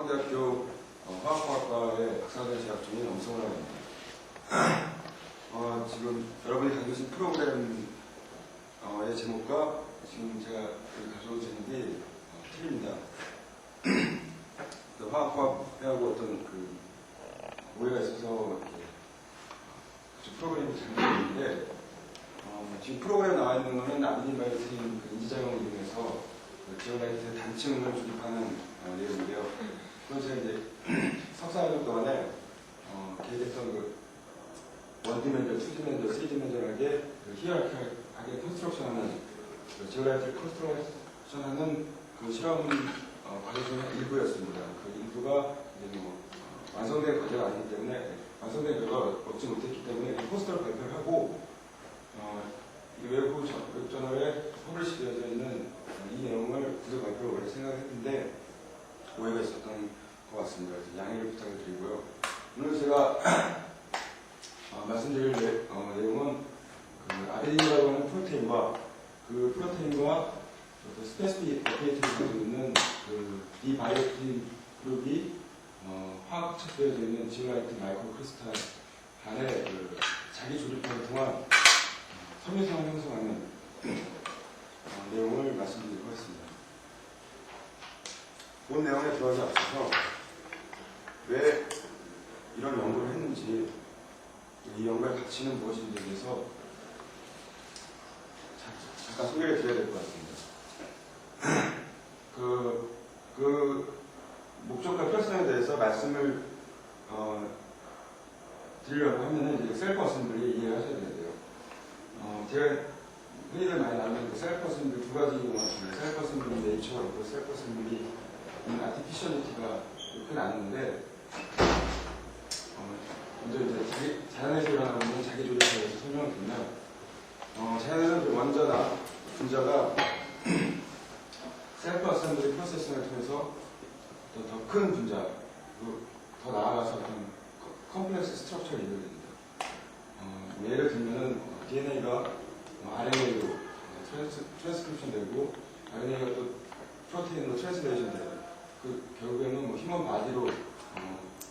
서강대학교 화학과학과의 박사과정 재학 중인 엄성훈입니다. 지금 여러분이 가지고 계신 프로그램의 제목과 지금 제가 가져온 제목이 틀립니다. 화학과학하고 어떤 오해가 있어서 프로그램이 잘못되어 있는데 지금 프로그램에 나와 있는 것은 아비딘바이오틴 인지작용을 이용해서 지오라이트 단층을 조립하는 내용인데요. 그건 제가 이제 석사학년 동안에 계획했던 원디멘전, 투디멘전, 쓰리디멘전하게 히어라키하게 컨스트럭션하는 지오라이트를 컨스트럭션하는 실험 과정 중의 일부였습니다. 그 일부가 이제 완성된 과제가 아니기 때문에 완성된 결과가 얻지 못했기 때문에 포스터를 발표를 하고 이 외부 저널에 퍼블리시 되어져 있는 이 내용을 구조 발표를 원래 생각했는데 오해가 있었던 것 같습니다. 그래서 양해를 부탁을 드리고요. 오늘 제가 말씀드릴 내용은 아베딘이라고 하는 프로테인과 그 프로테인과 스페시픽 어페이트를 가지고 있는 이 바이오틴 그룹이 화학 척되어져 있는 지오라이트 마이크로 크리스탈 안에 자기 조립하는 동안 섬유상을 형성하는 내용을 말씀드리도록 하겠습니다. 본 내용에 들어가기 앞서서 왜 이런 연구를 했는지, 이 연구의 가치는 무엇인지에 대해서 잠깐 소개를 드려야 될 것 같습니다. 그 목적과 필요성에 대해서 말씀을 드리려고 하면은 이제 셀프 어셈블리 이해를 하셔야 돼요. 제가 흔히들 많이 나누는 셀프 어셈블리 두 가지 용어가 있습니다. 셀프 어셈블리 네이처가 있고 셀프 어셈블리 아티피셜리티가 이렇게 나누는데 먼저 이제 자연에서 일어나는 자기 조립에 대해서 설명을 드리면 자연에서는 원자나 분자가 셀프 어셈블리 프로세싱을 통해서 더 큰 분자, 더 나아가서 어떤 컴플렉스 스트럭처를 이루어집니다. 예를 들면은 DNA가 RNA로 트랜스크립션 되고 RNA가 또 프로테인으로 트랜스레이션 되고 결국에는 휴먼 바디로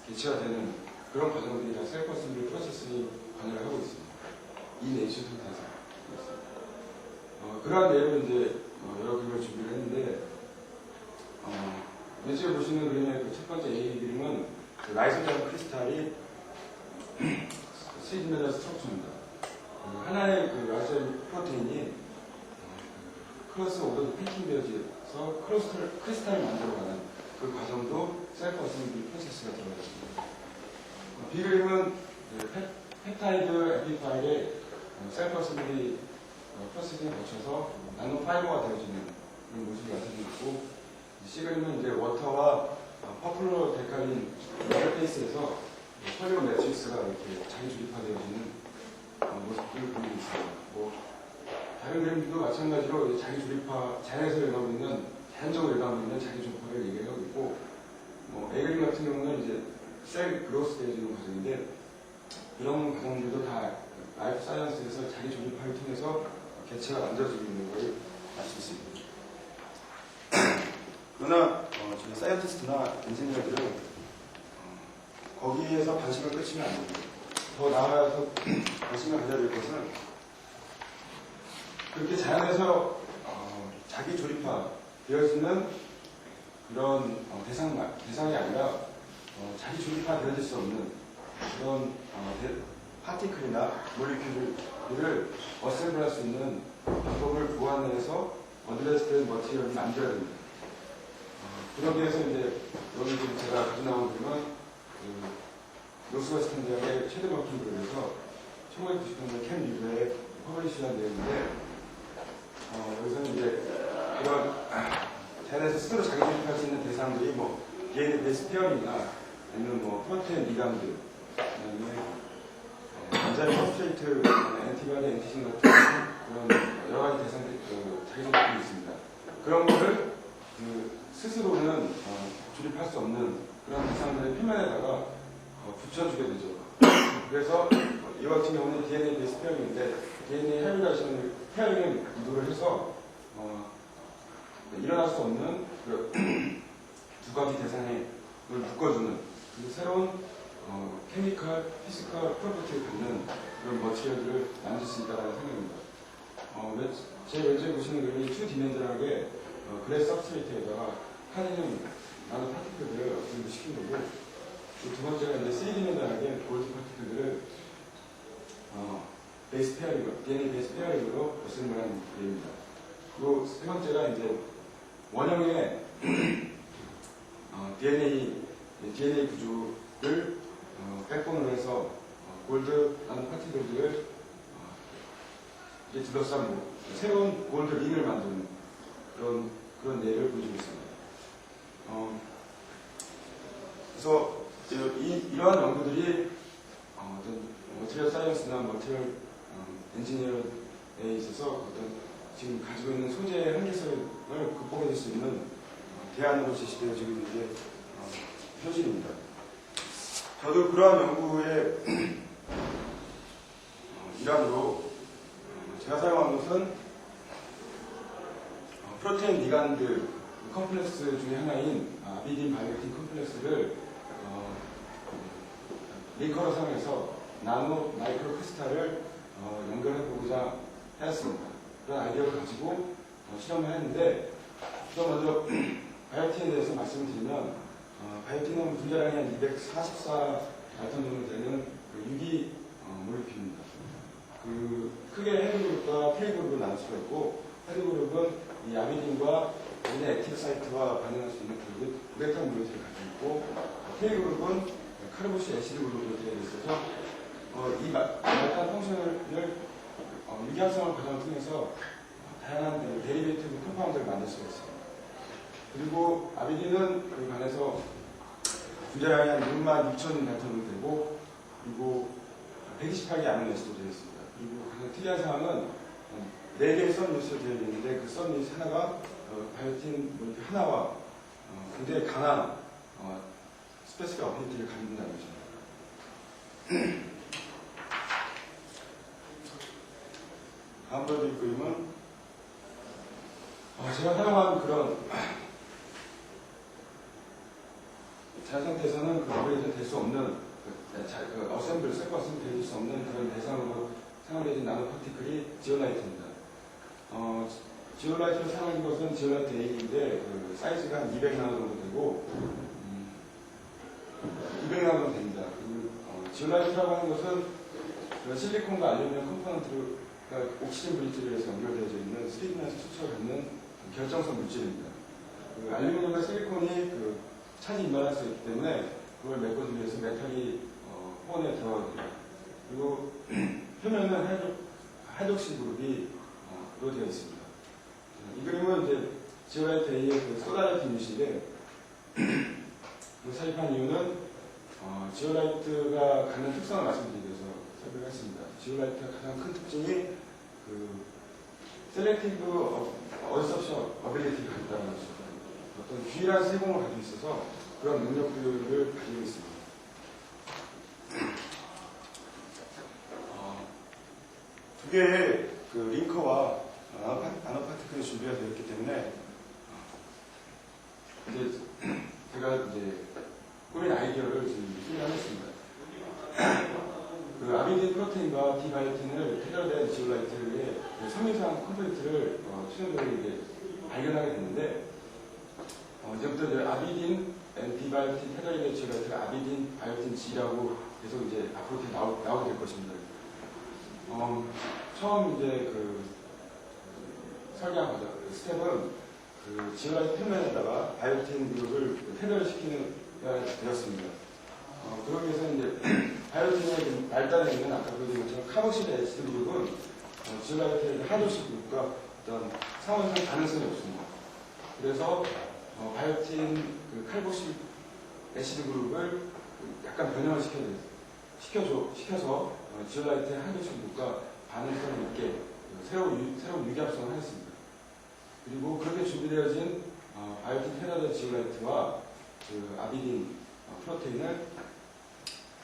개체가 되는 그런 과정들이 다 셀프 어셈블리 프로세싱이 관여를 하고 있습니다. 이 네이처 상태에서 그러한 내용을 이제 여러 그림을 준비를 했는데 왼쪽에 보시는 그림의 첫 번째 A 그림은 라이소자임 크리스탈이 3디멘전 스트럭처입니다. 하나의 라이소자임 프로테인이 크로스 오버드 패킹되어져서 크리스탈을 만들어가는 그 과정도 셀프 어셈블리 프로세스가 들어가 있습니다. B 그림은 펩타이드 에피파일의 셀프 어셈블리 프로세싱을 거쳐서 나노 파이버가 되어지는 그런 모습이 나타나고 있고, C 그림은 이제 워터와 퍼플러 데칼린 인터페이스에서 폴리머 매트릭스가 이렇게 자기 조립화되어지는 모습을 보이고 있습니다. 다른 그림도 마찬가지로 자기 조립화, 자연에서 일어나고 있는, 자연적으로 일어나고 있는 자기 조립화를 얘기하고 있고, A 그림 같은 경우는 이제 셀 그로스 되어지는 과정인데, 이런 과정들도 다 라이프 사이언스에서 자기 조립화를 통해서 개체가 만들어지고 있는 걸 알 수 있습니다. 그러나 저희 사이언티스트나 엔지니어들은 거기에서 관심을 끄시면 안 됩니다. 더 나아가서 관심을 가져야 될 것은 그렇게 자연에서 자기 조립화 되어지는 그런 대상이 아니라 자기 조립화 되어질 수 없는 그런 파티클이나 몰리큘을 어셈블할 수 있는 방법을 보완해서 어드레스된 머티리얼을 만들어야 됩니다. 그러기 위해서 이제 여기 지금 제가 가지고 나온 그림은 노스웨스턴 대학의 최대 버킨 그룹에서 1990년대 캠 리뷰에 퍼블리시한 내용인데 여기서는 이제 이런 자연에서 스스로 자기 조립할 수 있는 대상들이 DNA 베이스 페어링이나 아니면 프로테인 리간드, 그다음에 엔자임 서브스트레이트, 엔티바디, 엔티신 같은 그런 여러 가지 대상들이 자기 조립이 있습니다. 그런 거를 스스로는 조립할 수 없는 그런 대상들의 표면에다가 붙여주게 되죠. 그래서 이 같은 경우는 DNA 베이스 페어링인데 DNA 헤비레이션을 페어링을 유도를 해서 일어날 수 없는 두 가지 대상의 그걸 묶어주는 새로운 케미컬, 피지컬 프로퍼티를 갖는 그런 머티리얼들을 만들 수 있다는 생각입니다. 제 왼쪽에 보시는 그림이 2디멘전하게 그레이 서브스트레이트에다가 카드뇽 나노 파티클들을 어셈블 시킨 거고, 두 번째가 이제 3디멘전하게 골드 파티클들을 베이스 페어링, DNA 베이스 페어링으로 어셈블한 그림입니다. 그리고 세 번째가 이제 원형의 DNA 구조를 백본으로 해서 골드 나노 파티클들을 이제 둘러싸고 새로운 골드 링을 만드는 그런 예를 보여주고 있습니다. 그래서 이러한 연구들이 머티리얼 사이언스나 머티리얼 엔지니어에 있어서 지금 가지고 있는 소재의 한계성을 극복해낼 수 있는 대안으로 제시되어지고 있는 게 현실입니다. 저도 그러한 연구의 일환으로 제가 사용한 것은 프로테인 리간드 컴플렉스 중에 하나인 아비딘 바이오틴 컴플렉스를 링커로 사용해서 나노 마이크로 크리스탈을 연결해보고자 하였습니다. 그런 아이디어를 가지고 실험을 했는데, 우선 먼저 바이오틴에 대해서 말씀을 드리면 바이오틴은 분자량이 한 244 알톤 정도 되는 유기 몰레큘입니다. 크게 헤드그룹과 K그룹을 나눌 수가 있고, 헤드그룹은 이 아비딘과 본인의 액티브 사이트와 반응할 수 있는 우레탄 모이티를 가지고 있고, K그룹은 카르보시 애시드 그룹으로 되어 있어서 이 말단 펑션을 유기합성을 과정을 통해서 다양한 데리베이티브 컴파운드를 만들 수가 있습니다. 그리고 아비딘은 그 반해서 분자량이 한 66,000 달톤 되고, 그리고 128개 아미노에시드로 되어 있습니다. 그리고 가장 특이한 사항은 4개의 썸유스로 되어 있는데, 그 썸유스 하나가 바이오틴 모레큘 하나와 굉장히 강한 스페시픽 어피니티를 갖는다는 것입니다. 다음 보여드릴 그림은 제가 사용한 그런 자연 상태에서는 업그레이드 될 수 없는 어셈블, 세컨 어셈블 될 수 없는 그런 대상으로 사용되어진 나노 파티클이 지올라이트입니다. 지올라이트를 사용한 것은 지올라이트 A인데 사이즈가 한 200나노 정도 되고 200나노 정도 됩니다. 지올라이트라고 하는 것은 실리콘과 알루미늄 컴포넌트가 옥시즌 브릿지를 해서 연결되어져 있는 3D면에서 수치를 갖는 결정성 물질입니다. 알루미늄과 실리콘이 차지 임발할 수 있기 때문에 그걸 메꿔주기 위해서 메탈이 호원에 들어갑니다. 그리고 표면은 하이드록시 그룹이 되어 있습니다. 이 그림은 이제 지올라이트 A의 소다라이트 유닛인데, 삽입한 이유는 지올라이트가 갖는 특성을 말씀드리기 위해서 삽입을 했습니다. 지올라이트가 가장 큰 특징이 셀렉티브 어디섭션 어빌리티가 있다는 것이죠. 어떤 유일한 세공을 가지고 있어서 그런 능력들을 가지고 있습니다. 두 개의 링커와 나노 파티클이 준비가 되어 있기 때문에 이제 제가 꾸민 아이디어를 지금 소개하겠습니다. 아비딘 프로테인과 디바이오틴을 테러된 지올라이트의 섬유상 컴플렉트를 최종적으로 발견하게 됐는데, 이제부터 아비딘 디바이오틴 테러된 지올라이트가 아비딘 바이오틴 G라고 계속 앞으로 나오게 될 것입니다. 처음 설계한 거죠. 스텝은 지올라이트 표면에다가 바이오틴 그룹을 테러를 시키는 게 되었습니다. 그러기 위해서 바이오틴의 말단에 있는 아까 보여드린 것처럼 카보실 애시드 그룹은 지올라이트의 하이드로시 그룹과 어떤 상호작용 가능성이 없습니다. 그래서 바이오틴 칼보실 애시드 그룹을 약간 변형을 시켜서 지올라이트의 하이드로시 그룹과 반응성이 있게 새로운 유기합성을 하였습니다. 그리고 그렇게 준비되어진 바이오틴 테라된 지올라이트와 아비딘 프로테인을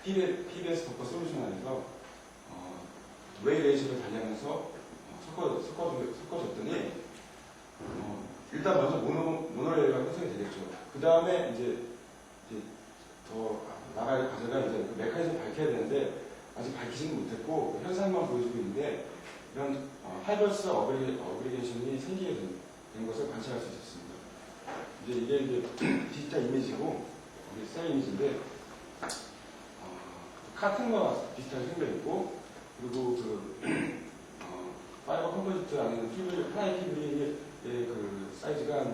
PBS 도커 솔루션 안에서 웨이 레이션을 달리하면서 섞어줬더니 일단 먼저 모노레일가 형성이 되겠죠. 그 다음에 이제 이제 더 나갈 과제가 이제 그 메커니즘 밝혀야 되는데 아직 밝히지는 못했고 현상만 보여주고 있는데 이런 하이버스 어그리게이션이 생기게 된 것을 관찰할 수 있었습니다. 이제 이게 이제 디지털 이미지고 셀 이미지인데 카튼과 비슷하게 생겨있고 그리고 그 파이버 컴포지트 안에는 피블, 하나의 피블의 그 사이즈가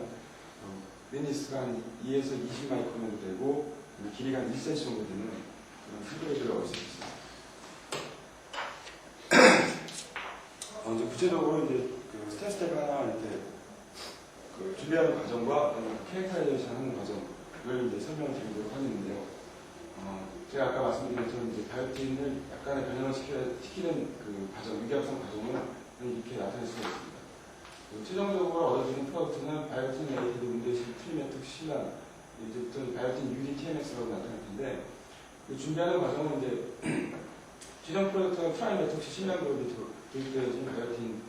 렌디스가 한 2에서 20 마이크론 정도 되고 길이가 한 1cm 정도 되는 그런 피블을 얻을 수 있습니다. 이제 구체적으로 이제 그 스텝 하나 이렇게 그 준비하는 과정과 캐릭터라이제이션 하는 과정을 이제 설명을 드리도록 하겠는데요. 제가 아까 말씀드린 것처럼 이제 바이오틴을 약간의 변형을 시키는 그 과정, 위계합성 과정은 이렇게 나타낼 수가 있습니다. 최종적으로 얻어지는 프로덕트는 바이오틴 레이티드 문제식 트리메틱 신란, 이제부터 바이오틴 UD TMS라고 나타날 텐데, 준비하는 과정은 이제 최종 프로덕트는 트라이메틱 신란 그룹이 도입되어진 바이오틴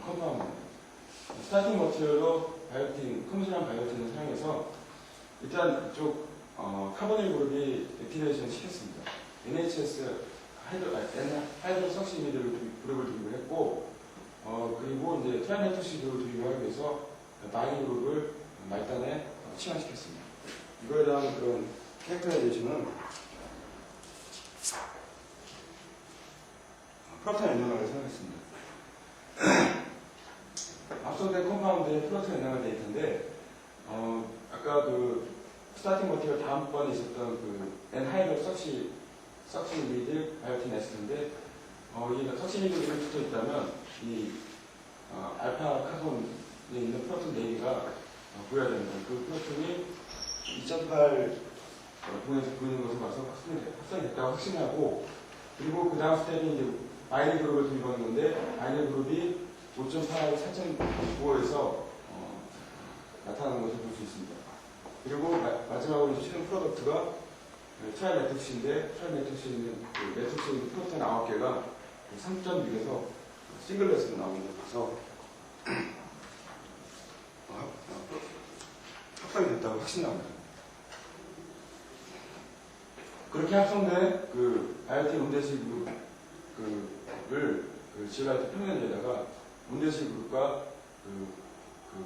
컴파운드입니다. 스타팅 머티리얼로 바이오틴, 커뮤니한 바이오틴을 사용해서 일단 이쪽 카보닐 그룹이 액티베이션 시켰습니다. NHS 하이드로 석시미들 그룹을 도입을 했고, 그리고 이제 트라이메토시 그룹을 도입을 하기 위해서 바이니 그룹을 말단에 치환시켰습니다. 이거에 대한 그런 캐릭터라이제이션은 프로톤 엔저널을 사용했습니다. 앞서된 컴파운드에 프로톤 엔저널 데이터인데, 아까 그 스타팅 머티리얼 다음번에 있었던 그 엔하이드 석시미드 바이오틴 에스터인데, 이 석시미드가 붙어 있다면 이 알파 카본에 있는 프로톤 4개가 보여야 됩니다. 그 프로톤이 2.8 분에서 보이는 것을 봐서 확산이 됐다고 확신하고, 그리고 그 다음 스텝이 이제 바이니 그룹을 도입하는 건데, 바이니 그룹이 5.8, 4.9에서 나타나는 것을 볼 수 있습니다. 그리고 마지막으로 이제 최종 프로덕트가 트라이 매트릭스인데, 트라이 매트릭스는 그 매트릭스 있는 프로톤 9개가 3.6에서 싱글렛으로 나오는 걸 봐서 합성이 됐다고 확신합니다. 그렇게 합성된 그 바이오틴 운대식 그룹을 지오라이트 표면에다가 운대식 그룹과 그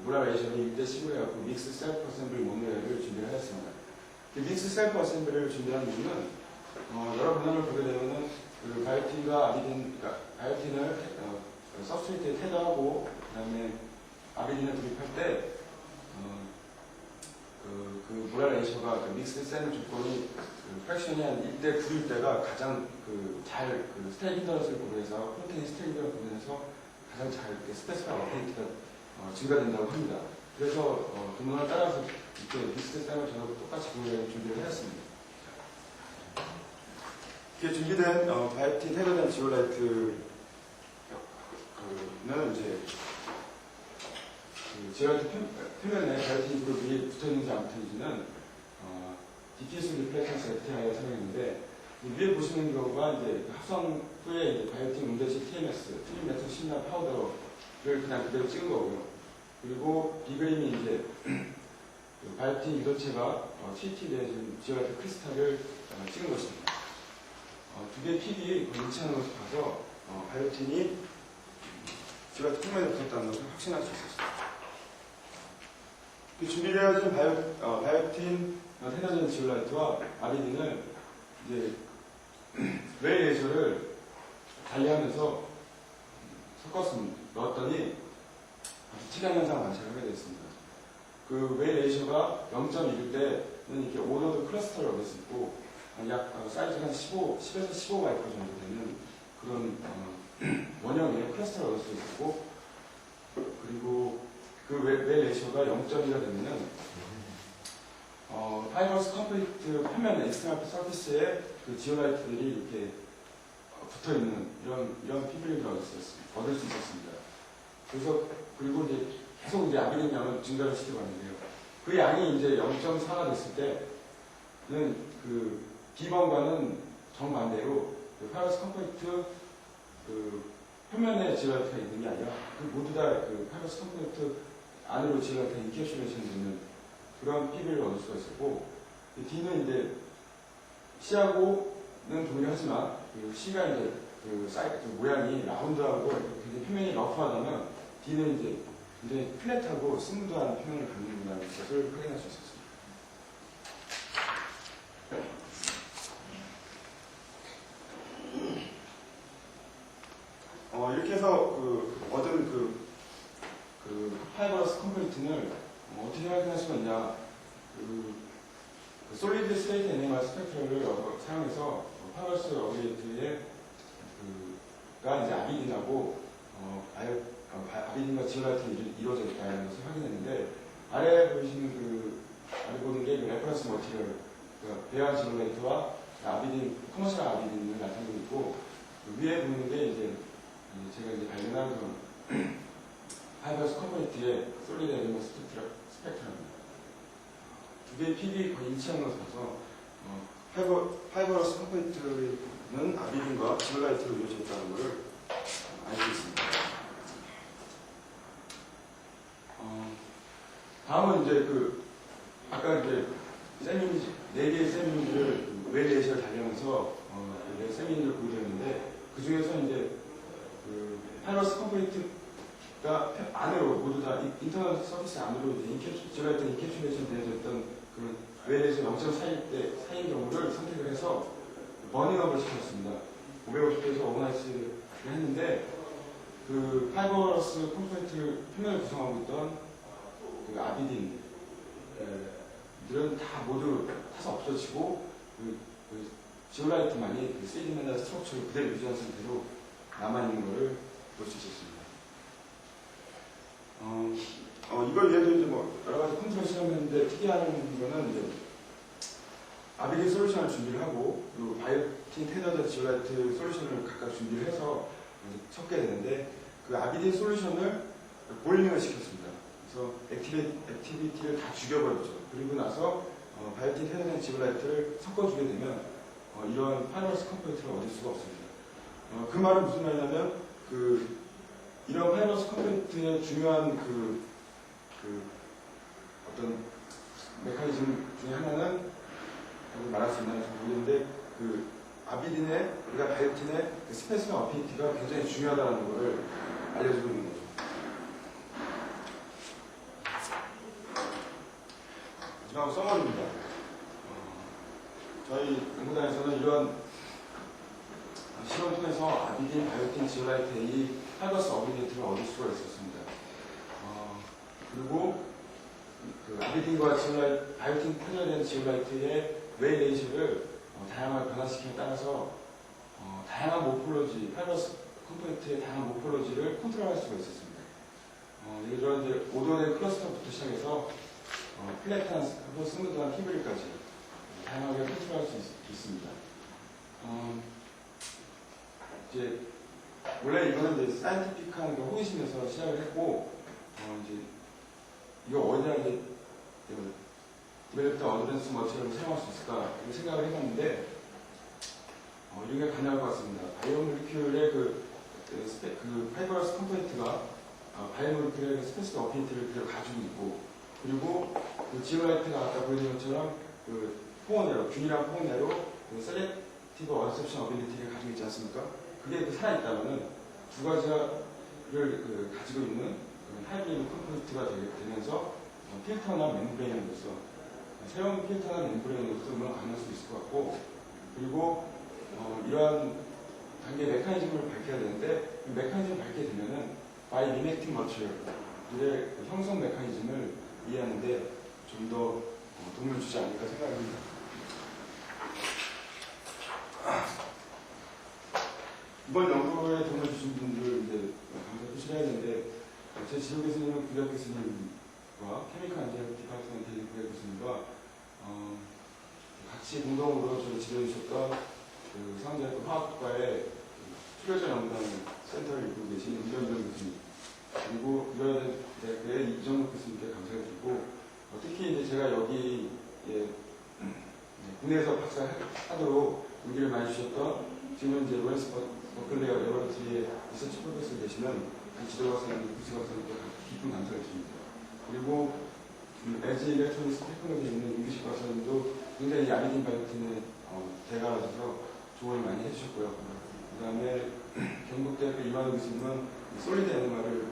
무라 레이션이 1대10으로 해갖고 믹스 셀프 어셈블리 모노레를 준비를 하였습니다. 그 믹스 셀프 어셈블리를 준비한 이유는 여러 문헌을 보게 되면은 그 바이오틴과 아비딘, 그러니까 바이오틴을 서브스트레이트에 테더하고 그다음에 아비딘을 도입할 때 그 무라 레이션가 그 믹스 셀 조건이 그 프랙션이 한 1대 9일 때가 가장 잘 스테이크 힌더런스를 고려해서 프로테인 스테이크 힌더런스를 고려해서 가장 잘 스페이스가 업데이트가 증가된다고 합니다. 그래서 그 문헌을 따라서 이렇게 믹스 셀을 전하고 똑같이 준비를 해왔습니다. 이렇게 준비된 바이오틴 테더된 지오라이트는 이제 지오라이트 표면에 바이오틴 그룹이 붙어있는지 안 붙어있는지는 디피스 리플렉션스 FTI를 사용했는데, 위에 보시는 경우가 이제 합성 후에 이제 바이오틴 운대식 TMS, 트리메토 신라 파우더를 그냥 그대로 찍은 거고요. 그리고 이 그림이 이제 그 바이오틴 유도체가 TT된 지오라이트 크리스탈을 찍은 것입니다. 두 개의 픽이 일치하는 것을 봐서 바이오틴이 지오라이트 표면에 붙었다는 것을 확신할 수 있었습니다. 준비되어진 바이오틴 테더진 지오라이트와 아비딘을 이제 웨이 레이저를 달리하면서 섞었습니다. 넣었더니 특이한 현상을 관찰하게 되었습니다. 그 웨이 레이저가 0.1일 때는 이렇게 오너드 클러스터를 얻을 수 있고, 약 사이즈가 한 10에서 15 마이크로 정도 되는 그런 원형의 클러스터를 얻을 수 있고, 그리고 그 웨이 레이저가 0.2가 되면은 파이버스 컴플리트 표면 엑스트널 서피스에 그 지오라이트들이 이렇게 붙어있는 이런 피블링을 얻을 수 있었습니다. 그래서 그리고 이제 계속 이제 아비딘 양을 증가를 시켜봤는데요. 그 양이 이제 0.4가 됐을 때는 그 B번과는 정반대로 그 파이버스 컴플리트 그 표면에 지오라이트가 있는 게 아니라 그 모두 다 그 파이버스 컴플리트 안으로 지오라이트가 인캡슐레이션 되는 그런 피부를 얻을 수가 있었고, D는 이제 C하고는 동일하지만 그 C가 이제 그 모양이 라운드하고 굉장히 표면이 러프하다면 D는 이제 굉장히 플랫하고 스무드한 표면을 갖는다는 것을 확인할 수 있었습니다. 이렇게 해서 얻은 파이버러스 컴포니트를 어떻게 확인할 수가 있냐? 솔리드 스테이트 애니멀 스펙트럴을 사용해서 파이버러스 어그리게이트의 가 이제 아비딘하고 아비딘과 지올라이트가 이루어져 있다는 것을 확인했는데, 아래 보이시는 아래 보는 게 레퍼런스 머티리얼, 배아 지올라이트와 아비딘, 커머셜 아비딘을 나타내고 있고, 위에 보이는 게 이제 제가 이제 발견한 파이버러스 컴포니트의 솔리드 애니멀 스펙트럼입니다. 두 개의 픽이 거의 일치하는 것을 봐서 파이버러스 컴포니트는 아비딘과 지올라이트로 이루어져 있다는 것을 알 수 있습니다. 다음은 이제 아까 이제 세미니즈, 4개의 세미니즈를 웨리에이션을 달리면서 세미니즈를 보여드렸는데, 그 중에서 이제 파이버러스 컴포니트가 안으로 모두 다 인터널 서비스 안으로 지올라이트 인캡슐레이션 되어져 있던 웨리에이션 0.4일 사이인 경우를 선택을 해서 버닝업을 시켰습니다. 550도에서 오버나이트를 했는데, 파이버러스 컴포니트 표면을 구성하고 있던 아비딘 들은 다 모두 타서 없어지고 지올라이트만이 3D 스트럭처를 그대로 유지한 상태로 남아있는 것을 볼 수 있었습니다. 이걸 위해서 이제 여러 가지 컨트롤 실험했는데, 특이한 거는 이제 아비딘 솔루션을 준비를 하고, 그리고 바이오틴 테더드 지올라이트 솔루션을 각각 준비를 해서 섞게 되는데, 아비딘 솔루션을 보일링을 시켰습니다. 그래서 액티비티를 다 죽여버렸죠. 그리고 나서 바이오틴 테더드 지올라이트를 섞어주게 되면 이런 파이버러스 컴포니트를 얻을 수가 없습니다. 그 말은 무슨 말이냐면, 이런 파이버러스 컴포니트의 중요한 어떤 메커니즘 중에 하나는 말할 수 있나요? 모르겠는데, 아비딘의, 우리가 바이오틴의 스페이스나 어피니티가 굉장히 중요하다는 것을 알려주고 있는 거죠. 마지막으로 써머리입니다. 저희 연구단에서는 이런 실험을 통해서 아비딘, 바이오틴, 지올라이트의 파이버러스 어그리게이트를 얻을 수가 있었습니다. 그리고 아비딘과 바이오틴 테더드 지올라이트의 웨이 레이시를 다양하게 변화시킴에 따라서 다양한 모폴로지, 파이버러스 컴포니트의 다양한 모폴로지를 컨트롤할 수가 있었습니다. 예를 들어 이제 오도된 클러스터부터 시작해서 플랫한 스무드한 히브리까지 다양하게 컨트롤할 수 있습니다. 이제 원래 이거는 이제 사이언티픽한 호기심에서 시작을 했고, 이제 이거 어디다 이제 디벨롭드 어드밴스 머티리얼을 사용할 수 있을까 이렇게 생각을 해봤는데, 이런 게 가능할 것 같습니다. 바이오몰리큘의 파이버러스 컴포니트가 바이오몰리큘의 스페시픽 어피니티를 그대로 가지고 있고, 그리고 지올라이트가 아까 보여드린 것처럼 포어네로, 균일한 포어네로 셀렉티브 어셉션 어빌리티를 가지고 있지 않습니까? 그게 살아있다면 두 가지를 가지고 있는 하이브리드 컴포니트가 되면서 필터나 멤브레인으로서 새로운 필터나 멤브레인으로서 가능할 수 있을 것 같고, 그리고 이러한 단계 메커니즘을 밝혀야 되는데, 그 메커니즘을 밝게 되면은 바이 리맥팅 머티리얼의 형성 메커니즘을 이해하는데 좀 더 도움을 주지 않을까 생각합니다. 이번 연구에 도움을 주신 분들 이제 감사 표시를 해야 되는데, 제 지도 교수님은 구력 교수님과 케미컬 엔지니어링 디파트먼트 구력 교수님과 같이 공동으로 저를 지도해 주셨던 상자의 화학과의 추려전 연구단 센터를 이끌고 계신 임정준 교수님, 그리고 구력대학교의 이정국 교수님께 감사드리고, 특히 이제 제가 여기 국내에서 박사하도록 용기를 많이 주셨던 지금 이제 로렌스 버클리 레버러터리의 리서치 프로페서로 계시는 지도박사님, 부시박사님께 깊은 감사를 드립니다. 그리고 LG 일렉트로닉스 테크놀로지에 있는 임규식 박사님도 굉장히 야리딘 바이오틴의 대가라서 조언을 많이 해주셨고요. 그 다음에 경북대학교 이만호 교수님은 솔리드 NMR을